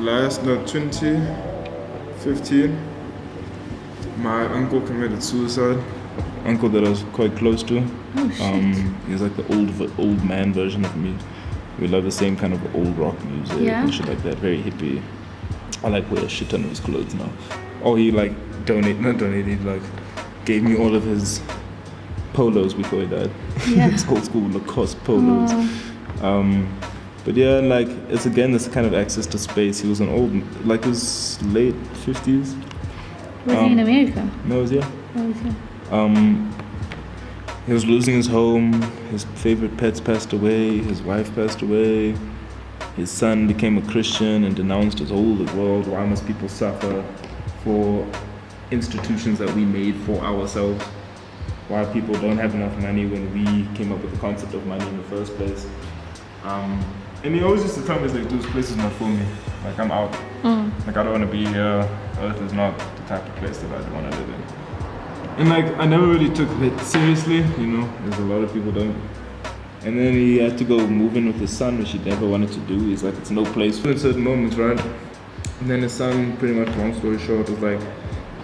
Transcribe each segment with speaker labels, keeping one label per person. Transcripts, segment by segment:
Speaker 1: Last 2015, my uncle committed suicide. Uncle that I was quite close to.
Speaker 2: Oh shit.
Speaker 1: He's like the old man version of me. We love the same kind of old rock music and shit like that. Very hippie. I like wear a shit ton of his clothes now. Oh, he like he like gave me all of his polos before he died.
Speaker 2: Yeah.
Speaker 1: His old school Lacoste polos. But yeah, like it's again this kind of access to space. He was an old, like his late 50s.
Speaker 2: Was he in America?
Speaker 1: No, he was here.
Speaker 2: Oh, was he?
Speaker 1: He was losing his home, his favorite pets passed away, his wife passed away, his son became a Christian and denounced his whole world. Why must people suffer for institutions that we made for ourselves? Why people don't have enough money when we came up with the concept of money in the first place. And he always used to tell me, like, this place is not for me. Like, I'm out. Like, I don't want to be here. Earth is not the type of place that I'd want to live in. And like, I never really took it seriously, you know, as a lot of people don't. And then he had to go move in with his son, which he never wanted to do. He's like, it's no place for in certain moments, right? And then his son, pretty much long story short, was like,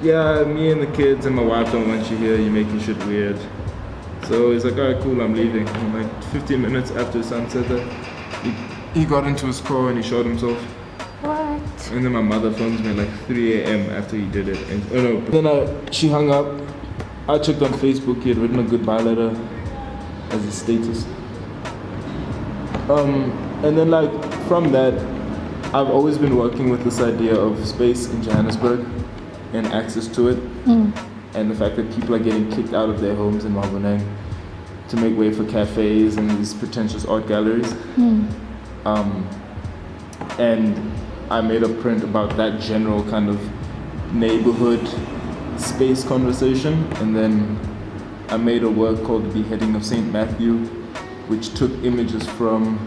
Speaker 1: yeah, me and the kids and my wife don't want you here, you're making shit weird. So he's like, all right, cool, I'm leaving. And like 15 minutes after his son said that, he got into his car and he shot himself.
Speaker 2: What?
Speaker 1: And then my mother phones me at like 3 a.m. after he did it. And then she hung up. I checked on Facebook, he had written a goodbye letter as his status. And then like from that, I've always been working with this idea of space in Johannesburg and access to it. And the fact that people are getting kicked out of their homes in Malbonang to make way for cafes and these pretentious art galleries. And I made a print about that general kind of neighborhood space conversation, and then I made a work called The Beheading of St. Matthew, which took images from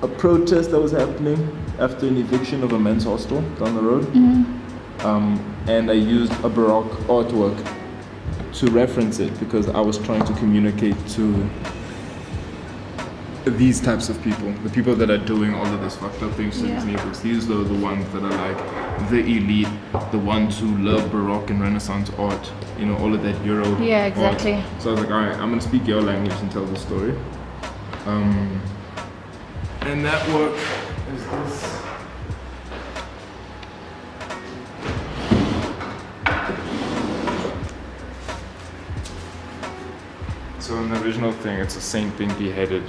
Speaker 1: a protest that was happening after an eviction of a men's hostel down the road. And I used a Baroque artwork to reference it because I was trying to communicate to these types of people, the people that are doing all of this fucked up things to these neighborhoods. These are the ones that are like the elite, the ones who love Baroque and Renaissance art, you know, all of that Euro art. So I was like, all right, I'm gonna speak your language and tell the story. And that work is this. So in the original thing, it's a saint being beheaded,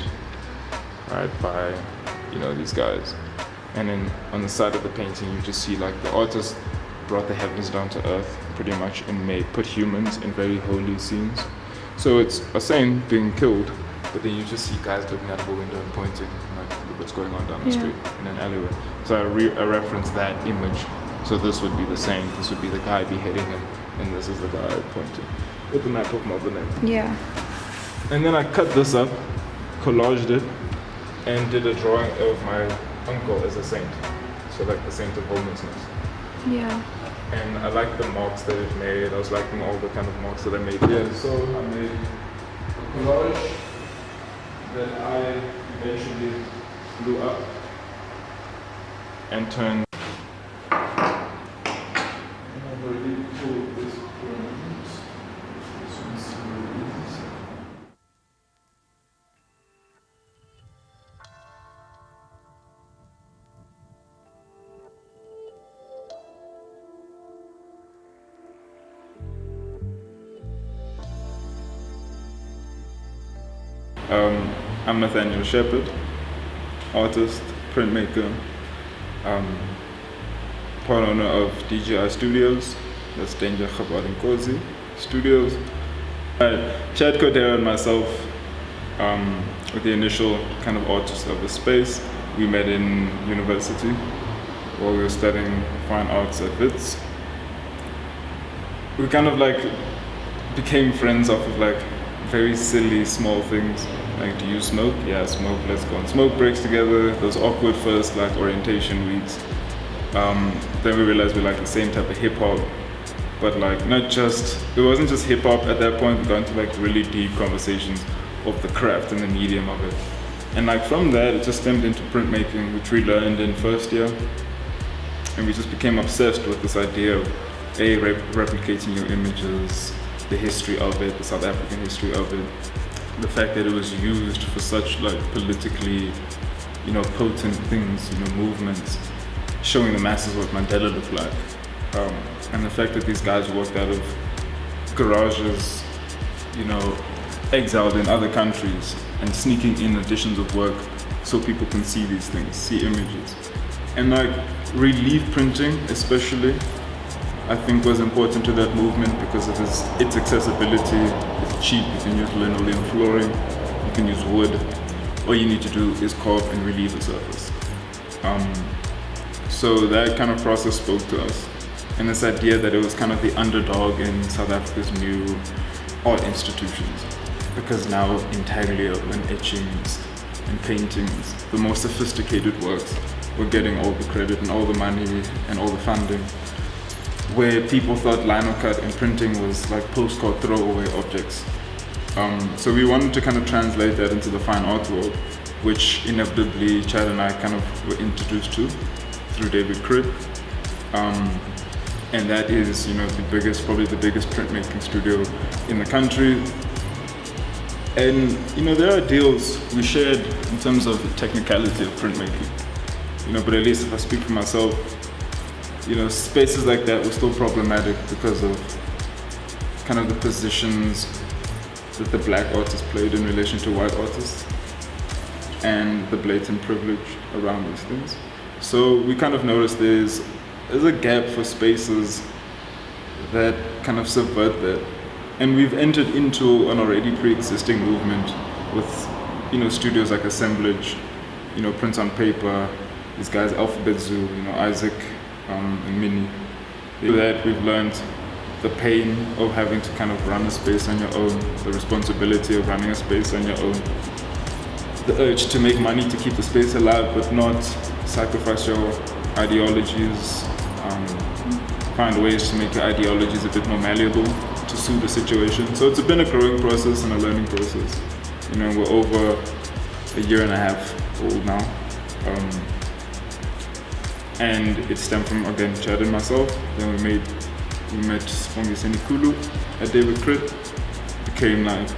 Speaker 1: right, by, you know, these guys. And then on the side of the painting, you just see like the artist brought the heavens down to earth, pretty much, and put humans in very holy scenes. So it's a saint being killed, but then you just see guys looking out of a window and pointing, like, look what's going on down the street in an alleyway. So I referenced that image. So this would be the saint, this would be the guy beheading him, and this is the guy pointing with the map of Malbonang.
Speaker 2: Yeah.
Speaker 1: And then I cut this up, collaged it, and did a drawing of my uncle as a saint. So like the saint of homelessness.
Speaker 2: Yeah.
Speaker 1: And I liked the marks that it made. I was liking all the kind of marks that I made here. So I made a collage that I eventually blew up and turned. I'm Nathaniel Sheppard, artist, printmaker, part owner of DJI Studios, that's Danger Chabad and Kozi Studios. Chad Kodera and myself, with the initial kind of artist of the space, we met in university while we were studying fine arts at Wits. We kind of like became friends off of like very silly small things. Like, do you smoke? Yeah, smoke, let's go on smoke breaks together. Those awkward first like orientation weeks. Then we realized we like the same type of hip hop, but like it wasn't just hip hop at that point. We got into like really deep conversations of the craft and the medium of it. And like from that, it just stemmed into printmaking, which we learned in first year. And we just became obsessed with this idea of replicating your images, the history of it, the South African history of it, the fact that it was used for such like politically, potent things, movements, showing the masses what Mandela looked like. And the fact that these guys worked out of garages, exiled in other countries and sneaking in editions of work so people can see these things, see images. And like relief printing especially, I think was important to that movement because of its accessibility. It's cheap, you can use linoleum flooring, you can use wood. All you need to do is carve and relieve the surface. So that kind of process spoke to us. And this idea that it was kind of the underdog in South Africa's new art institutions. Because now intaglio and etchings and paintings, the more sophisticated works, were getting all the credit and all the money and all the funding. Where people thought lino cut and printing was like postcard throwaway objects. So we wanted to kind of translate that into the fine art world, which inevitably Chad and I kind of were introduced to through David Critt. And that is, probably the biggest printmaking studio in the country. And, there are deals we shared in terms of the technicality of printmaking. But at least if I speak for myself, spaces like that were still problematic because of kind of the positions that the black artists played in relation to white artists and the blatant privilege around these things. So we kind of noticed there's a gap for spaces that kind of subvert that. And we've entered into an already pre-existing movement with, studios like Assemblage, Print on Paper, these guys, Alphabet Zoo, Isaac and Minnie. Through that, we've learned the pain of having to kind of run a space on your own, the responsibility of running a space on your own, the urge to make money to keep the space alive, but not sacrifice your ideologies, find ways to make your ideologies a bit more malleable to suit the situation. So it's been a growing process and a learning process. We're over a year and a half old now. And it stemmed from, again, Chad and myself. Then we met Spongiseni Kulu at David Critt. Became like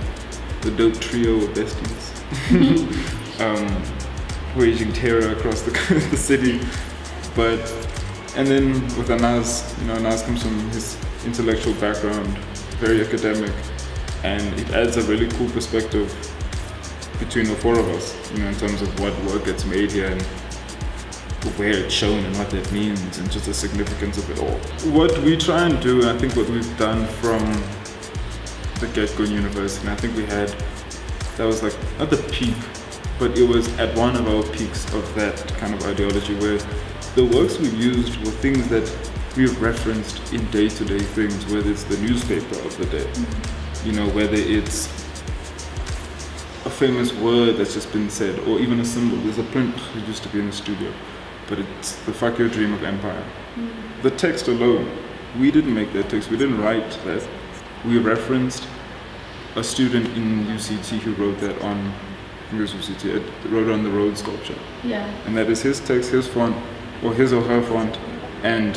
Speaker 1: the dope trio of besties. Waging terror across the city. And then with Anaz, Anaz comes from his intellectual background, very academic, and it adds a really cool perspective between the four of us, in terms of what work gets made here and where it's shown and what that means and just the significance of it all. What we try and do, I think what we've done from the get-go in university, and I think that was like, not the peak, but it was at one of our peaks of that kind of ideology where the works we used were things that we referenced in day-to-day things, whether it's the newspaper of the day, whether it's a famous word that's just been said, or even a symbol. There's a print, it used to be in the studio, but it's the fuck your dream of empire. The text alone, we didn't make that text, we didn't write that. We referenced a student in UCT who wrote that on, I think it was UCT, wrote on the road sculpture.
Speaker 2: Yeah.
Speaker 1: And that is his text, his font, or his or her font, and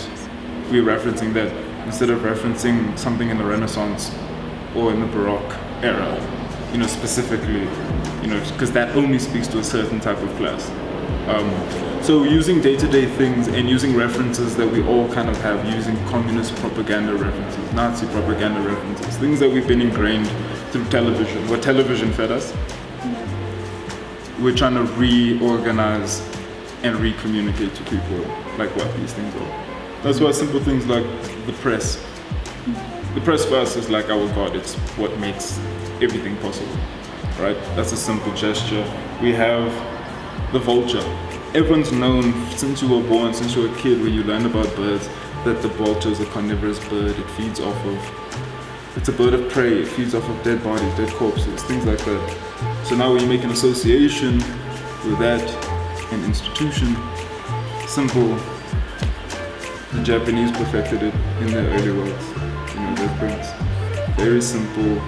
Speaker 1: we're referencing that instead of referencing something in the Renaissance or in the Baroque era, specifically, because that only speaks to a certain type of class. So using day-to-day things and using references that we all kind of have, using communist propaganda references, Nazi propaganda references, things that we've been ingrained through television, what television fed us. We're trying to reorganize and re-communicate to people like what these things are. That's why simple things like the press. The press for us is like our God, it's what makes everything possible, right? That's a simple gesture. We have the vulture. Everyone's known since you were born, since you were a kid, when you learn about birds, that the vulture is a carnivorous bird. It feeds off of, it's a bird of prey, it feeds off of dead bodies, dead corpses, things like that. So now when you make an association with that, an institution, simple, the Japanese perfected it in their early works, their prints. Very simple,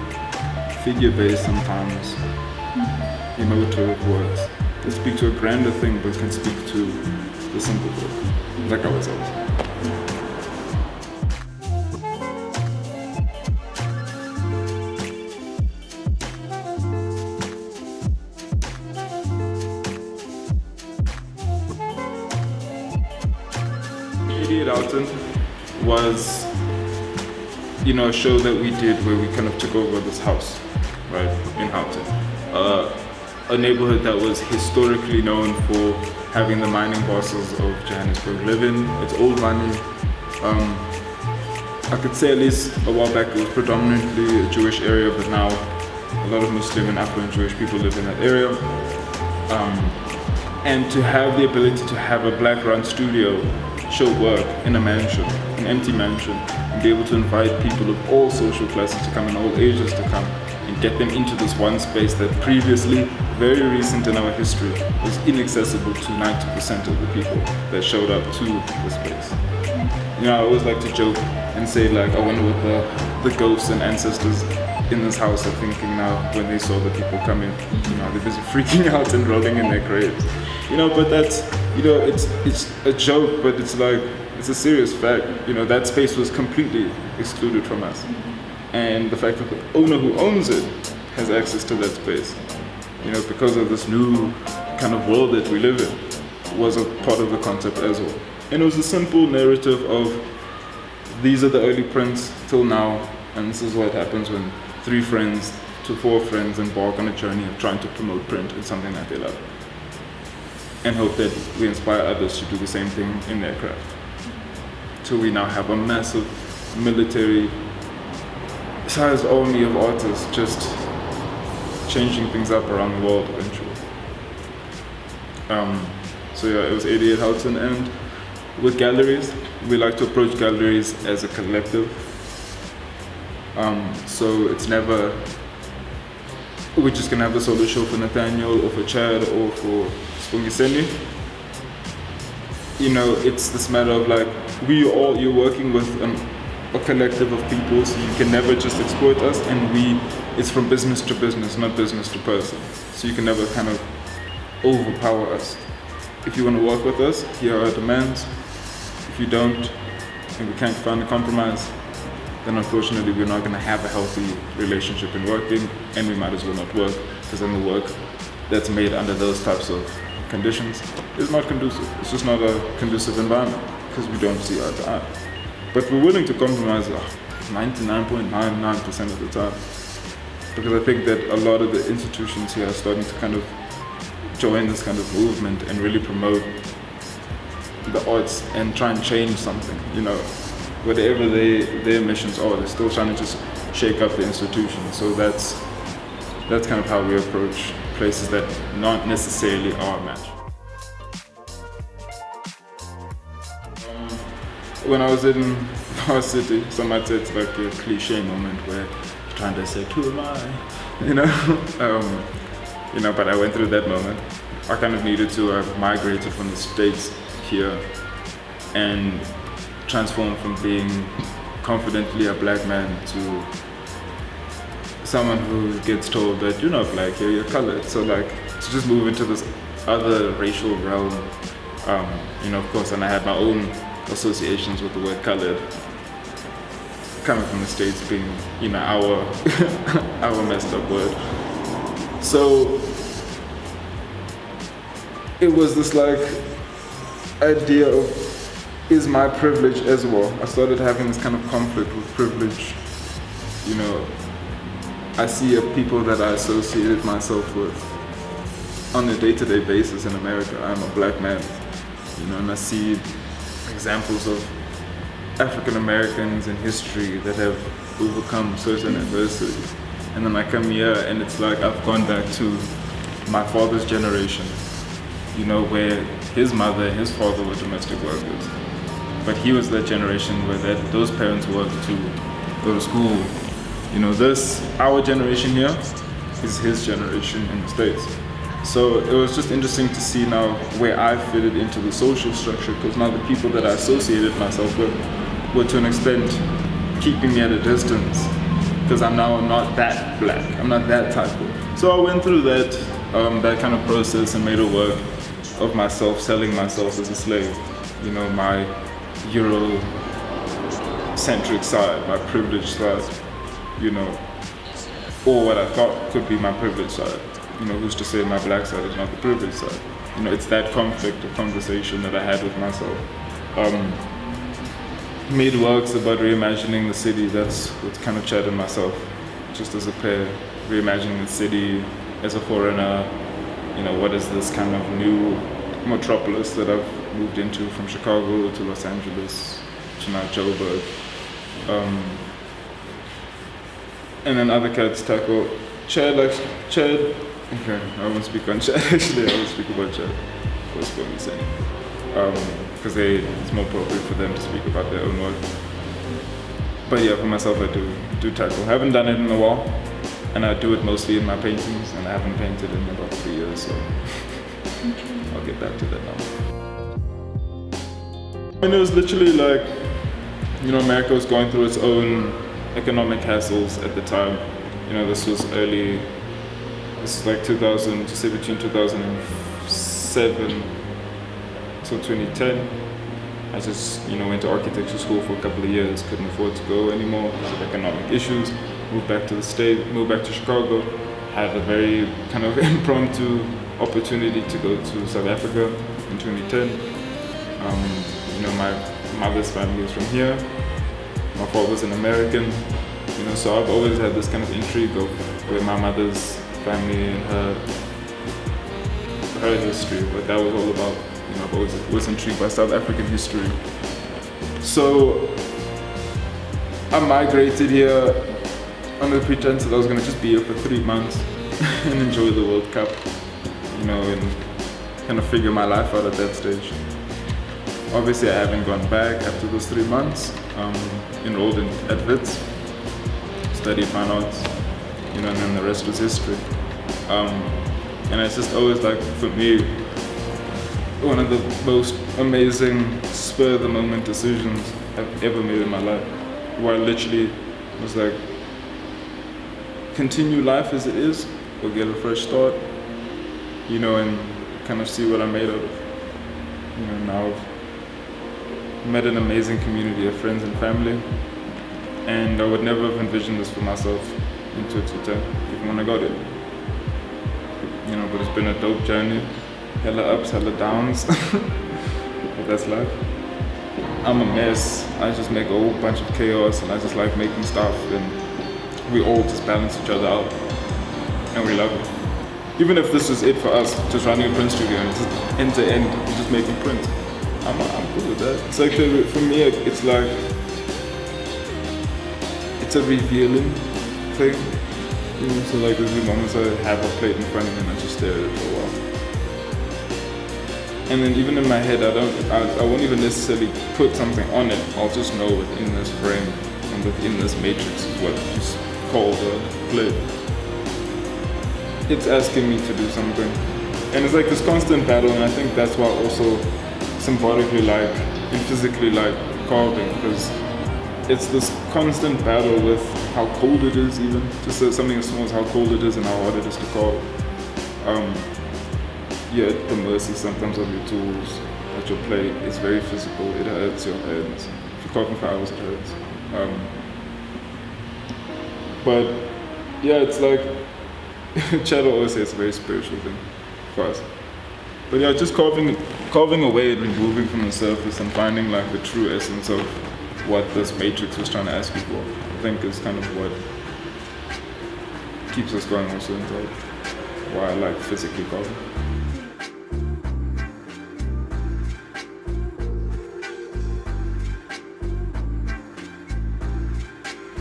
Speaker 1: figure-based sometimes,
Speaker 3: emotive words. They speak to a grander thing, but can speak to the simple thing, like ourselves. Houghton was, a show that we did where we kind of took over this house, right, in Houghton. A neighborhood that was historically known for having the mining bosses of Johannesburg live in. It's old money. I could say at least a while back it was predominantly a Jewish area, but now a lot of Muslim and affluent Jewish people live in that area. And to have the ability to have a black-run studio show work in a mansion, an empty mansion, and be able to invite people of all social classes to come and all ages to come and get them into this one space that previously, very recent in our history, was inaccessible to 90% of the people that showed up to the space. I always like to joke and say, like, I wonder what the ghosts and ancestors in this house are thinking now when they saw the people coming. They're busy freaking out and rolling in their graves. But that's, it's a joke, but it's like, it's a serious fact. That space was completely excluded from us. And the fact that the owner who owns it has access to that space, because of this new kind of world that we live in, was a part of the concept as well. And it was a simple narrative of, these are the early prints till now, and this is what happens when 3 friends to 4 friends embark on a journey of trying to promote print in something that they love. And hope that we inspire others to do the same thing in their craft. So we now have a massive military-sized army of artists just changing things up around the world eventually. It was 88 Houghton, and with galleries, we like to approach galleries as a collective. So it's never, we're just gonna have a solo show for Nathaniel or for Chad or for Spongiseni. It's this matter of like, you're working with a collective of people, so you can never just exploit us, and it's from business to business, not business to person. So you can never kind of overpower us. If you want to work with us, here are our demands. If you don't, and we can't find a compromise, then unfortunately we're not going to have a healthy relationship in working, and we might as well not work, because then the work that's made under those types of conditions is not conducive. It's just not a conducive environment, because we don't see eye to eye. But we're willing to compromise 99.99% of the time, because I think that a lot of the institutions here are starting to kind of join this kind of movement and really promote the arts and try and change something, whatever their missions are, they're still trying to just shake up the institution. So that's kind of how we approach places that not necessarily are a match. When I was in our city, some might say it's like a cliche moment where you're trying to say, who am I? But I went through that moment. I kind of needed to have migrated from the States here and transform from being confidently a black man to someone who gets told that you're not black here, you're colored. So like, to just move into this other racial realm, of course, and I had my own associations with the word colored, coming from the States being, our our messed up word. So it was this like idea of, is my privilege as well? I started having this kind of conflict with privilege. I see people that I associated myself with on a day-to-day basis in America. I'm a black man, and I see examples of African Americans in history that have overcome certain adversity. And then I come here and it's like I've gone back to my father's generation, where his mother and his father were domestic workers. But he was that generation where those parents worked to go to school. Our generation here is his generation in the States. So it was just interesting to see now where I fitted into the social structure, because now the people that I associated myself with were to an extent keeping me at a distance, because I'm now not that black, I'm not that type of. So I went through that that kind of process and made a work of myself selling myself as a slave. You know, my Euro-centric side, my privileged side, you know, or what I thought could be my privileged side. You know, who's to say my black side is not the privileged side? You know, it's that conflict of conversation that I had with myself. Made works about reimagining the city. That's what's kind of chatted myself, just as a pair, reimagining the city as a foreigner. You know, what is this kind of new metropolis that I've moved into from Chicago to Los Angeles to now Joburg. And then other cats tackle Chad. Okay, I won't speak on Chad. Actually, I will speak about Chad. I was going to say, because it's more appropriate for them to speak about their own work. But yeah, for myself, I do tackle. I haven't done it in a while, and I do it mostly in my paintings, and I haven't painted in about 3 years, so I'll get back to that now. And it was literally like, you know, America was going through its own economic hassles at the time. You know, this was like 2017, 2007 till 2010. I just, you know, went to architecture school for a couple of years, couldn't afford to go anymore because of economic issues, moved back to the state, moved back to Chicago, had a very kind of impromptu opportunity to go to South Africa in 2010. You know, my mother's family is from here, my father's an American, you know, so I've always had this kind of intrigue of where my mother's family and her history, what that was all about. You know, I've always was intrigued by South African history. So I migrated here under the pretense that I was going to just be here for 3 months and enjoy the World Cup, you know, and kind of figure my life out at that stage. Obviously, I haven't gone back after those 3 months. Enrolled at Wits, studied fine arts, you know, and then the rest was history. And it's just always like, for me, one of the most amazing spur-of-the-moment decisions I've ever made in my life, where I literally was like, continue life as it is, or get a fresh start, you know, and kind of see what I'm made of. You know, now I've met an amazing community of friends and family, and I would never have envisioned this for myself in 2010, even when I got it. You know, but it's been a dope journey. Hella ups, hella downs, but that's life. I'm a mess. I just make a whole bunch of chaos, and I just like making stuff, and we all just balance each other out, and we love it. Even if this is it for us, just running a print studio and just end to end, just making prints, I'm cool with that. It's like, for me, it's like, it's a revealing thing. You know, so like, there's the moments I have a plate in front of me and I just stare at it for a while. And then even in my head, I won't even necessarily put something on it. I'll just know within this frame and within this matrix is what you call the plate. It's asking me to do something. And it's like this constant battle, and I think that's why I also symbolically like and physically like carving, because it's this constant battle with how cold it is, even. Just something as small as how cold it is and how hard it is to carve. You're at the mercy sometimes of your tools, at your plate. It's very physical, it hurts your hands. If you're carving for hours, it hurts. But yeah, it's like, Chad always says it's a very spiritual thing for us. But yeah, just carving away and removing from the surface and finding like the true essence of what this matrix was trying to ask you for, I think is kind of what keeps us going also inside. Why I like physically carving.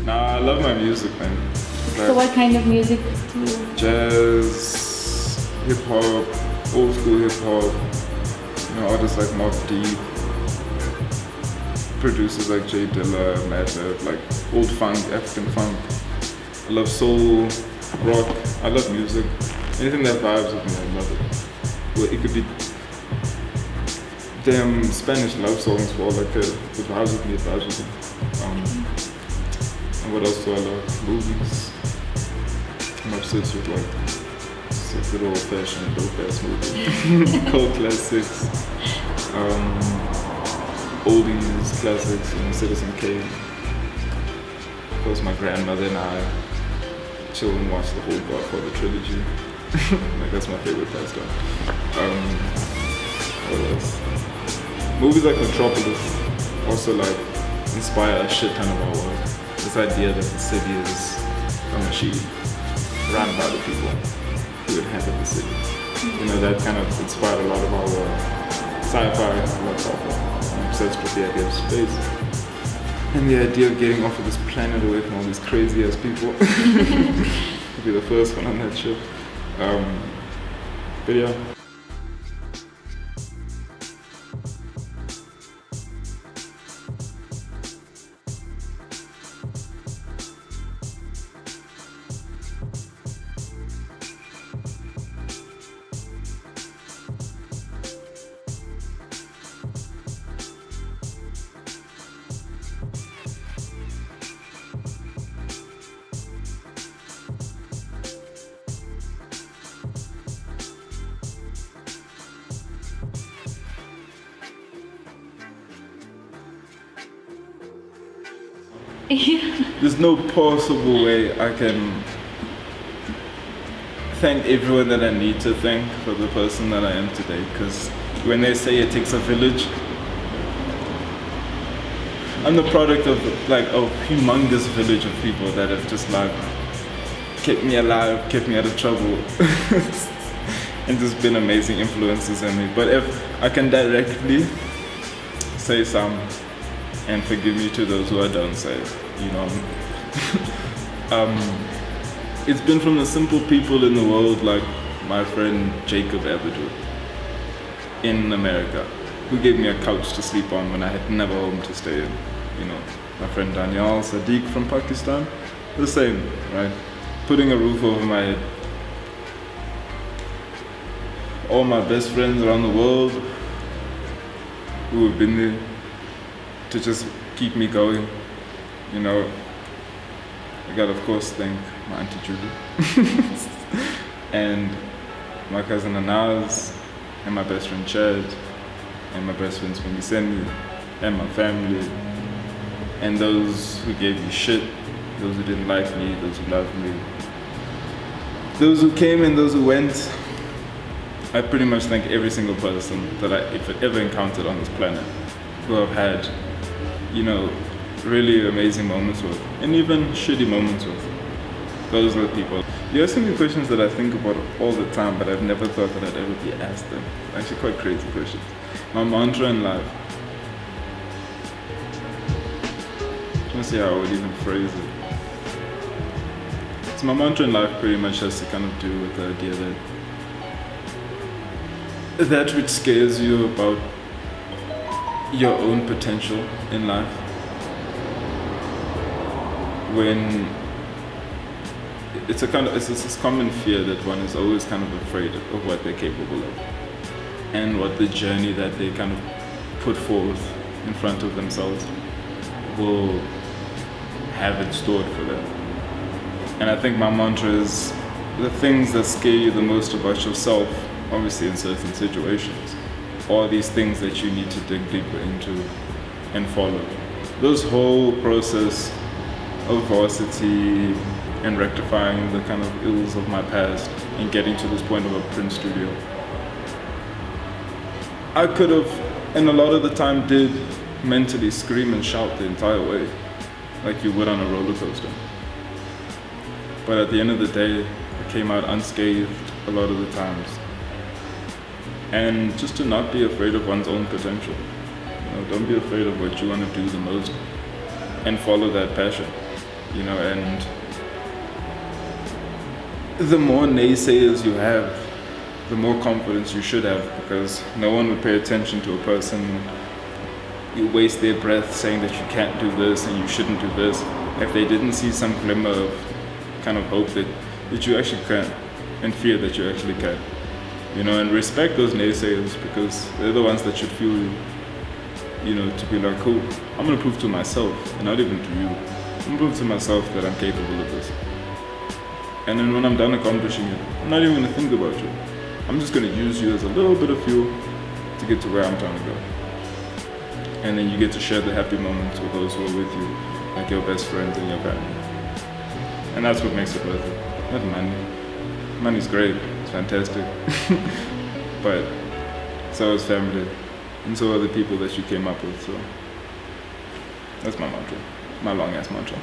Speaker 3: Nah, I love my music, man. Like,
Speaker 2: So what kind of music do you...
Speaker 3: jazz, hip hop, old school hip hop, you know, artists like Mobb Deep, producers like Jay Dilla, Madlib, like old funk, African funk. I love soul, rock, I love music. Anything that vibes with me, I love it. Well, it could be damn Spanish love songs for all I care. If it vibes with me, it vibes with me. And what else do I love? Movies. I'm obsessed with like classics, good old-fashioned, dope-ass movie. Cult classics, oldies classics, Citizen Kane. Of course, my grandmother and I chill and watch the whole Godfather trilogy. Like, that's my favorite pastime. What else? Movies like Metropolis also like inspire a shit ton of our work. This idea that the city is a machine run by the people who inhabit the city. You know, that kind of inspired a lot of our sci-fi. I love sci-fi. I'm obsessed with the idea of space. And the idea of getting off of this planet away from all these crazy ass people. I'll be the first one on that ship. But yeah. There's no possible way I can thank everyone that I need to thank for the person that I am today. Because when they say it takes a village, I'm the product of like a humongous village of people that have just like kept me alive, kept me out of trouble, and just been amazing influences on me. But if I can directly say some, and forgive me to those who I don't say, you know. It's been from the simple people in the world, like my friend Jacob Abadou in America, who gave me a couch to sleep on when I had never home to stay in. You know, my friend Daniel Sadiq from Pakistan, the same, right? Putting a roof over my head. All my best friends around the world who have been there to just keep me going, you know. I gotta, of course, thank my auntie Julie and my cousin Anaz and my best friend Chad and my best friend Spengiseni and my family and those who gave me shit, those who didn't like me, those who loved me, those who came and those who went. I pretty much thank every single person that I ever encountered on this planet who I've had, you know, really amazing moments with, and even shitty moments with. Those are the people. You're asking me questions that I think about all the time, but I've never thought that I'd ever be asked them. Actually, quite crazy questions. My mantra in life. I'm trying to see how I would even phrase it. So my mantra in life pretty much has to kind of do with the idea that which scares you about your own potential in life, when it's this common fear that one is always kind of afraid of what they're capable of and what the journey that they kind of put forth in front of themselves will have it stored for them. And I think my mantra is the things that scare you the most about yourself, obviously in certain situations, all these things that you need to dig deeper into and follow. This whole process of varsity and rectifying the kind of ills of my past and getting to this point of a print studio. I could have, and a lot of the time did, mentally scream and shout the entire way, like you would on a roller coaster. But at the end of the day, I came out unscathed a lot of the times. And just to not be afraid of one's own potential. You know, don't be afraid of what you want to do the most and follow that passion. You know, and the more naysayers you have, the more confidence you should have, because no one would pay attention to a person. You waste their breath saying that you can't do this and you shouldn't do this if they didn't see some glimmer of kind of hope that you actually can, and fear that you actually can. You know, and respect those naysayers, because they're the ones that should feel, you know, to be like, cool, I'm gonna prove to myself, and not even to you, I'm gonna prove to myself that I'm capable of this. And then when I'm done accomplishing it, I'm not even gonna think about you. I'm just gonna use you as a little bit of fuel to get to where I'm trying to go. And then you get to share the happy moments with those who are with you, like your best friends and your family. And that's what makes it worth it. Not money. Money's great, it's fantastic. But so is family, and so are the people that you came up with. So that's my mantra, my long ass mantra.